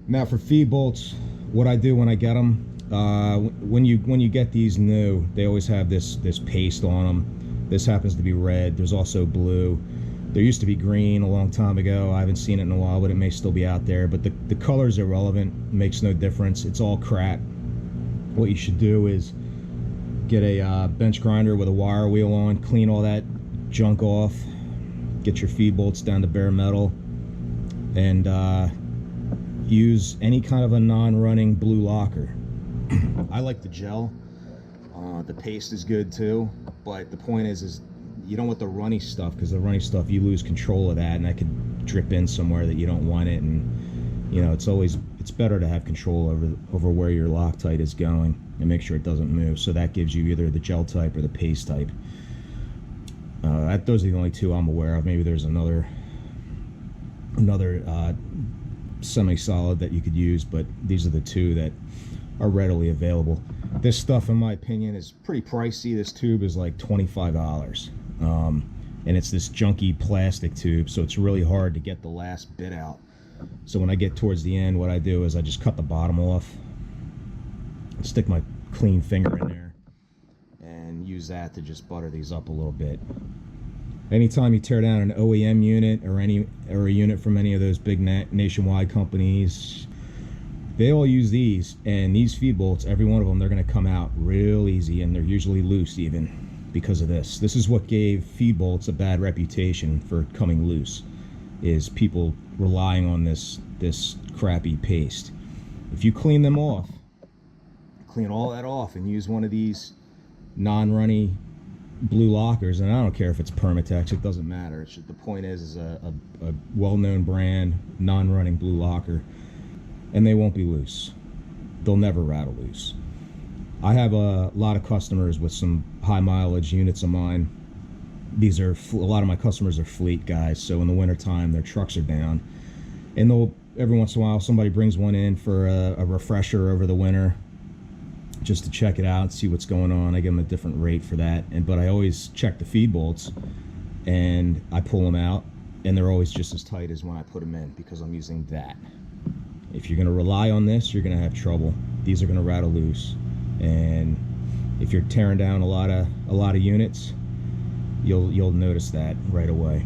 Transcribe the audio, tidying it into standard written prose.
Now for feed bolts, what I do when I get them, when you get these new, they always have this paste on them. This happens to be red. There's also blue. There used to be green a long time ago. I haven't seen it in a while, but it may still be out there. But the color's irrelevant. It makes no difference. It's all crap. What you should do is get a bench grinder with a wire wheel on, clean all that junk off, get your feed bolts down to bare metal, and use any kind of a non-running blue locker. I like the gel. The paste is good too, but the point is you don't want the runny stuff, because the runny stuff, you lose control of that, and that could drip in somewhere that you don't want it. And you know, it's better to have control over where your Loctite is going and make sure it doesn't move. So that gives you either the gel type or the paste type. Those are the only two I'm aware of. Maybe there's another semi-solid that you could use, but these are the two that are readily available. This stuff, in my opinion, is pretty pricey. This tube is like $25, and it's this junky plastic tube, so it's really hard to get the last bit out. So when I get towards the end, what I do is I just cut the bottom off, stick my clean finger in there, and use that to just butter these up a little bit. Anytime you tear down an OEM unit or a unit from any of those big nationwide companies, they all use these, and these feed bolts, every one of them, they're going to come out real easy, and they're usually loose even because of this. This is what gave feed bolts a bad reputation for coming loose, is people relying on this crappy paste. If you clean them off, clean all that off, and use one of these non-runny blue lockers, and I don't care if it's Permatex, it doesn't matter. It's just, the point is a well-known brand, non-running blue locker, and they won't be loose. They'll never rattle loose. I have a lot of customers with some high mileage units of mine. These are, a lot of my customers are fleet guys, so in the wintertime their trucks are down, and they'll, every once in a while, somebody brings one in for a refresher over the winter, just to check it out and see what's going on. I give them a different rate for that, but I always check the feed bolts, and I pull them out, and they're always just as tight as when I put them in, because I'm using that. If you're going to rely on this, you're going to have trouble. These are going to rattle loose, and if you're tearing down a lot of units, you'll notice that right away.